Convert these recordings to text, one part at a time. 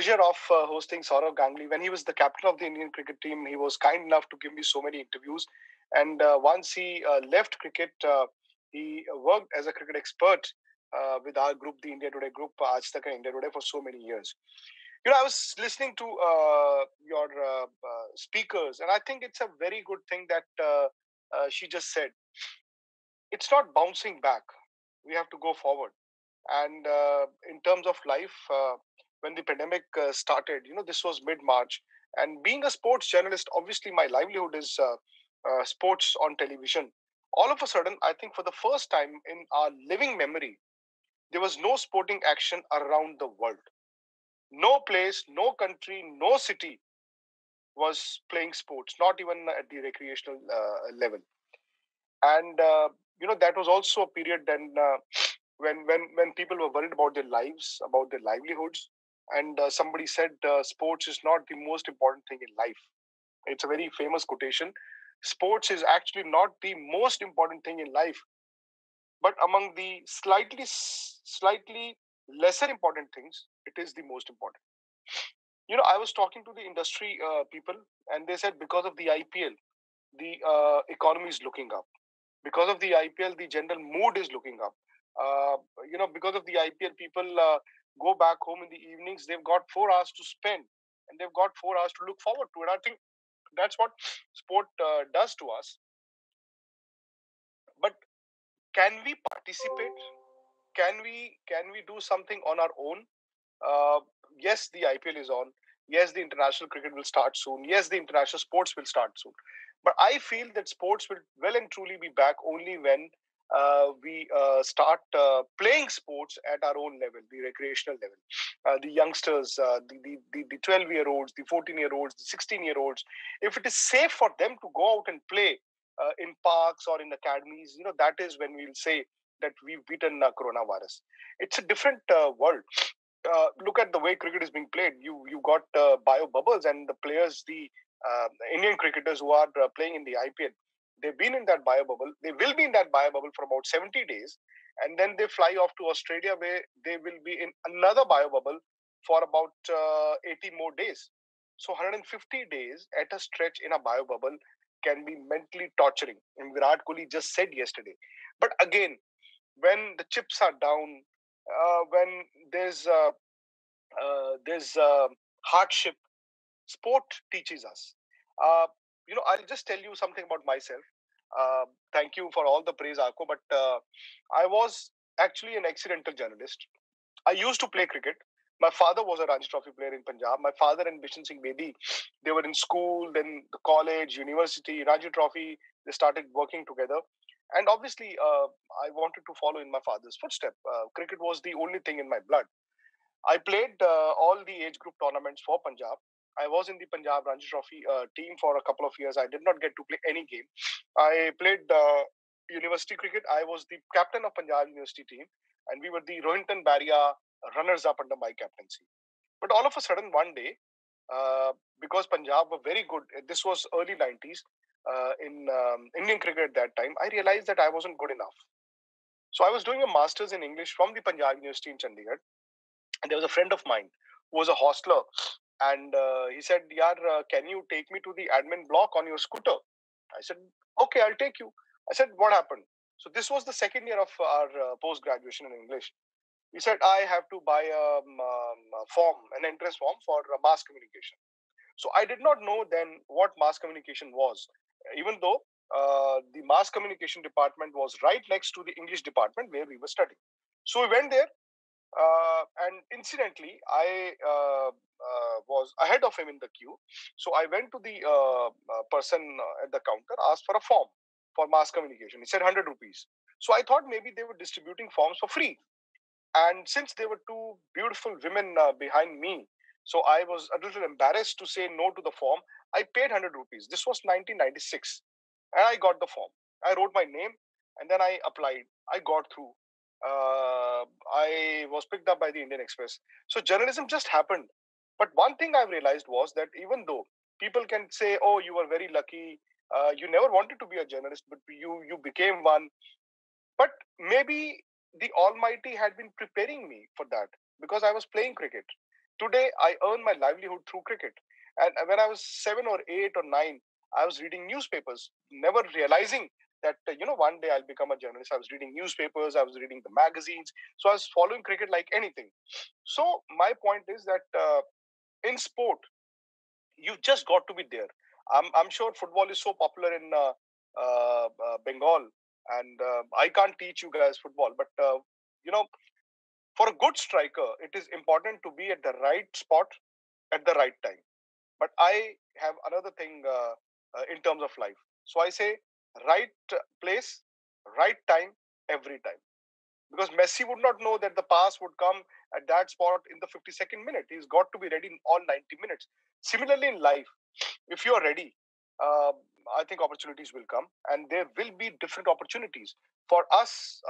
pleasure of hosting Saurav Ganguly. When he was the captain of the Indian cricket team, he was kind enough to give me so many interviews. And once he left cricket, he worked as a cricket expert with our group, the India Today group, Aaj Tak and India Today, for so many years. I was listening to your speakers, and I think it's a very good thing that she just said. It's not bouncing back. We have to go forward. And in terms of life, when the pandemic started, this was mid-March. And being a sports journalist, obviously my livelihood is sports on television. All of a sudden, I think for the first time in our living memory, there was no sporting action around the world. No place, no country, no city was playing sports, not even at the recreational level. And that was also a period then when people were worried about their lives, about their livelihoods, and somebody said sports is not the most important thing in life. It's a very famous quotation. Sports is actually not the most important thing in life, but among the slightly lesser important things, it is the most important. I was talking to the industry people, and they said because of the IPL, the economy is looking up. Because of the IPL, the general mood is looking up. Because of the IPL, people go back home in the evenings. They've got 4 hours to spend, and they've got 4 hours to look forward to it. I think that's what sport does to us. But can we participate? Can we do something on our own? Uh, yes, the IPL is on. Yes, the international cricket will start soon. Yes, the international sports will start soon. But I feel that sports will well and truly be back only when we start playing sports at our own level, the recreational level. The youngsters, the 12-year-olds, the 14-year-olds, the 16-year-olds, if it is safe for them to go out and play in parks or in academies, that is when we'll say that we've beaten coronavirus. It's a different world. Look at the way cricket is being played. You got bio bubbles, and the players, the Indian cricketers who are playing in the IPL, they've been in that bio bubble. They will be in that bio bubble for about 70 days, and then they fly off to Australia, where they will be in another bio bubble for about 80 more days. So 150 days at a stretch in a bio bubble can be mentally torturing. And Virat Kohli just said yesterday. But again, when the chips are down, when there's hardship, sport teaches us. Uh, I'll just tell you something about myself. Uh, Thank you for all the praise, Arko, but I was actually an accidental journalist. I used to play cricket. My father was a Ranji Trophy player in Punjab. My father and Bishan Singh Bedi, they were in school, then the college, university, Ranji Trophy. They started working together. And obviously, I wanted to follow in my father's footstep. Cricket was the only thing in my blood. I played all the age group tournaments for Punjab. I was in the Punjab Ranji Trophy team for a couple of years. I did not get to play any game. I played university cricket. I was the captain of Punjab University team, and we were the Rohinton Barria runners up under my captaincy. But all of a sudden, one day, uh, because Punjab were very good, this was early 90s in Indian cricket at that time, I realized that I wasn't good enough. So I was doing a master's in English from the Punjab University in Chandigarh, and there was a friend of mine who was a hostler, and he said, "Yaar, can you take me to the admin block on your scooter?" I said, "Okay, I'll take you." I said, "What happened?" So this was the second year of our post graduation in English. He said, "I have to buy a form, an entrance form for mass communication." So I did not know then what mass communication was, even though the mass communication department was right next to the English department where we were studying. So we went there, and incidentally, I was ahead of him in the queue. So I went to the person at the counter, asked for a form for mass communication. He said 100 rupees. So I thought maybe they were distributing forms for free. And since there were two beautiful women behind me, so I was a little embarrassed to say no to the form. I paid 100 rupees. This was 1996. And I got the form. I wrote my name, and then I applied. I got through. I was picked up by the Indian Express. So journalism just happened. But one thing I've realized was that even though people can say, "Oh, you were very lucky. You never wanted to be a journalist, but you became one." But maybe the Almighty had been preparing me for that because I was playing cricket. Today, I earn my livelihood through cricket. And when I was 7 or 8 or 9, I was reading newspapers, never realizing that, one day I'll become a journalist. I was reading newspapers, I was reading the magazines. So I was following cricket like anything. So my point is that in sport, you just got to be there. I'm sure football is so popular in Bengal, and I can't teach you guys football, but you know, for a good striker, it is important to be at the right spot at the right time. But I have another thing in terms of life. So I say right place, right time, every time. Because Messi would not know that the pass would come at that spot in the 52nd minute. He's got to be ready in all 90 minutes. Similarly, in life, if you are ready, uh, I think opportunities will come, and there will be different opportunities. For us,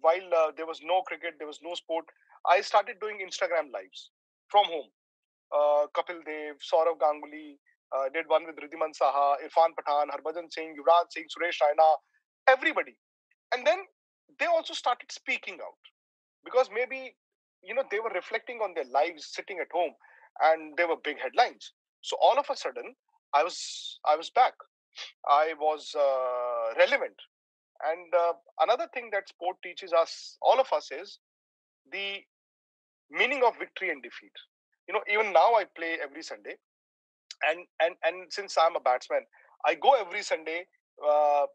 while there was no cricket, there was no sport, I started doing Instagram lives from home. Kapil Dev, Saurav Ganguly, did one with Ridhiman Saha, Irfan Pathan, Harbhajan Singh, Yuvraj Singh, Suresh Raina, everybody. And then they also started speaking out because maybe they were reflecting on their lives sitting at home, and they were big headlines. So all of a sudden, I was back. I was relevant. And another thing that sport teaches us, all of us, is the meaning of victory and defeat. Even now I play every Sunday, and since I'm a batsman, I go every Sunday, uh,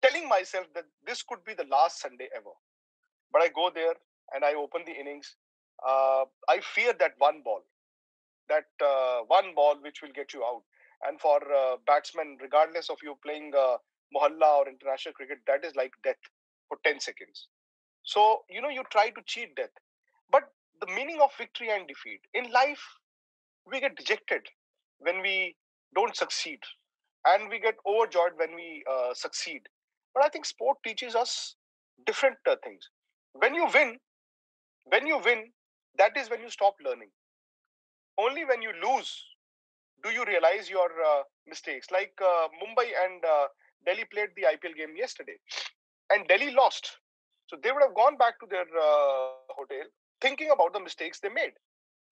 telling myself that this could be the last Sunday ever. But I go there and I open the innings. I fear that one ball which will get you out. And for batsmen, regardless of you playing mohalla or international cricket, that is like death for 10 seconds. So, you try to cheat death. But the meaning of victory and defeat in life, we get dejected when we don't succeed, and we get overjoyed when we succeed. But I think sport teaches us different things. When you win, when you win, that is when you stop learning. Only when you lose do you realize your mistakes. Like Mumbai and Delhi played the IPL game yesterday, and Delhi lost. So they would have gone back to their hotel thinking about the mistakes they made.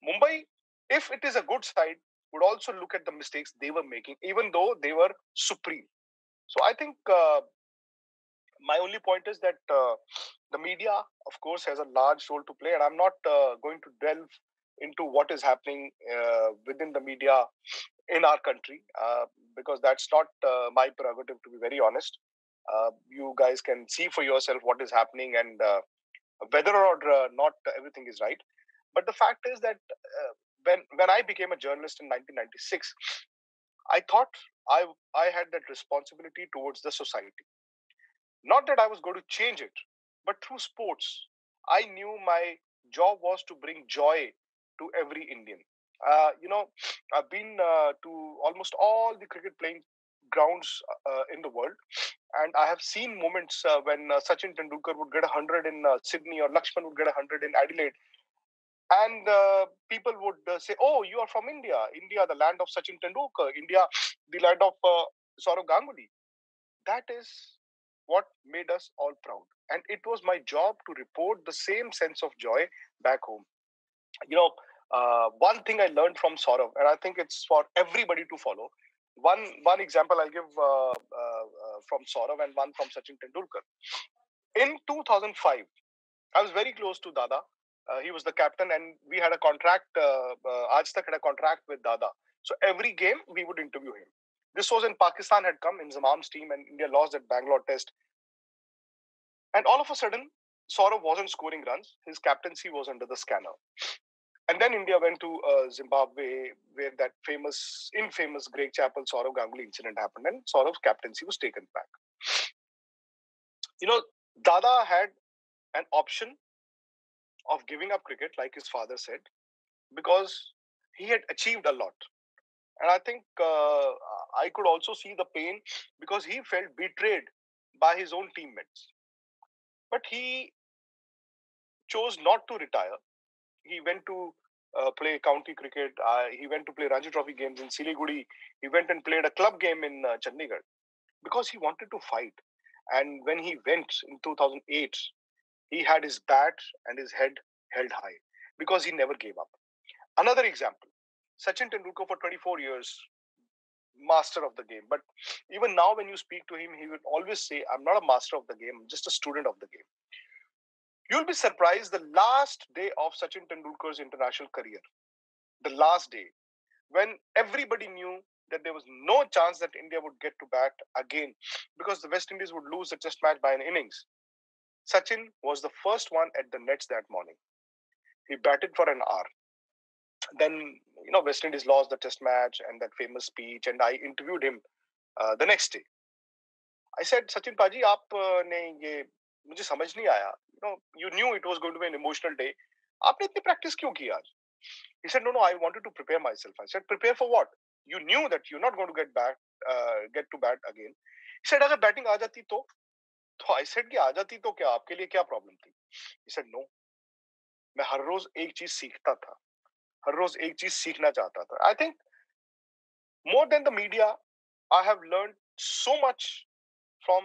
Mumbai, if it is a good side, would also look at the mistakes they were making, even though they were supreme. So I think my only point is that the media, of course, has a large role to play, and I'm not going to delve into what is happening within the media in our country, because that's not my prerogative, to be very honest. You guys can see for yourself what is happening, and whether or not everything is right. But the fact is that when I became a journalist in 1996, I thought I had that responsibility towards the society. Not that I was going to change it, but through sports, I knew my job was to bring joy to every Indian. I've been to almost all the cricket playing grounds in the world, and I have seen moments when Sachin Tendulkar would get 100 in Sydney, or Lakshman would get 100 in Adelaide, and people would say, "Oh, you are from India, India, the land of Sachin Tendulkar, India, the land of Saurav Ganguly." That is what made us all proud. And it was my job to report the same sense of joy back home. You know, one thing I learned from Saurav, and I think it's for everybody to follow. One example I'll give from Saurav, and one from Sachin Tendulkar. In 2005, I was very close to Dada. He was the captain, and we had a contract. Aaj Tak had a contract with Dada. So every game we would interview him. This was in Pakistan had come in Zamam's team, and India lost at Bangalore Test. And all of a sudden, Saurav wasn't scoring runs. His captaincy was under the scanner. And then India went to Zimbabwe, where that infamous Greg Chappell Saurav Ganguly incident happened, and Saurav's captaincy was taken back. You know, Dada had an option of giving up cricket, like his father said, because he had achieved a lot. And I think I could also see the pain because he felt betrayed by his own teammates. But he chose not to retire. He went to play county cricket. He went to play Ranji Trophy games in Siliguri. He went and played a club game in Chandigarh because he wanted to fight. And when he went in 2008, he had his bat and his head held high because he never gave up. Another example, Sachin Tendulkar for 24 years, master of the game. But even now, when you speak to him, he would always say, I'm not a master of the game, I'm just a student of the game. You'll be surprised the last day of Sachin Tendulkar's international career, the last day, when everybody knew that there was no chance that India would get to bat again because the West Indies would lose the test match by an innings. Sachin was the first one at the nets that morning. He batted for an hour. Then, West Indies lost the test match and that famous speech, and I interviewed him the next day. I said, Sachin Paji, आपने ये मुझे समझ नहीं आया. You knew it was going to be an emotional day. आपने इतनी practice क्यों की आज? He said, no, I wanted to prepare myself. I said, prepare for what? You knew that you're not going to get to bat again. He said, अगर batting आ जाती तो? तो I said कि आ जाती तो क्या? आपके लिए क्या problem थी? He said, no. मैं हर रोज एक चीज सीखता था. हर रोज एक चीज सीखना चाहता था. I think more than the media, I have learned so much from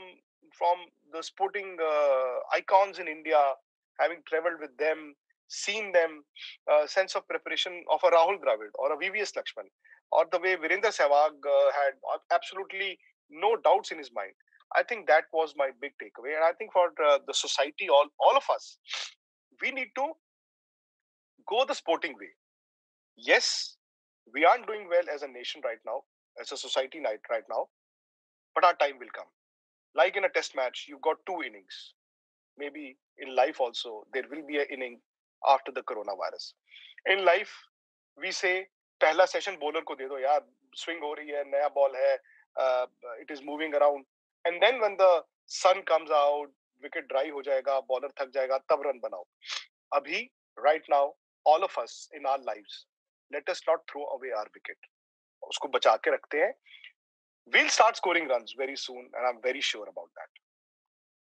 from the sporting icons in India, having traveled with them, seen them, sense of preparation of a Rahul Dravid or a VVS Lakshman, or the way Virender Sehwag had absolutely no doubts in his mind. I think that was my big takeaway, and I think for the society, all of us, we need to go the sporting way. Yes, we aren't doing well as a nation right now, as a society right now, but our time will come. Like in a test match, you've got two innings. Maybe in life also, there will be an inning after the coronavirus. In life, we say, पहला session bowler को दे दो यार, swing हो रही है, नया ball है, it is moving around. And then when the sun comes out, wicket dry हो जाएगा, bowler थक जाएगा, तब run बनाओ. अभी, right now, all of us in our lives, let us not throw away our wicket. उसको बचा के रखते हैं. We'll start scoring runs very soon, and I'm very sure about that.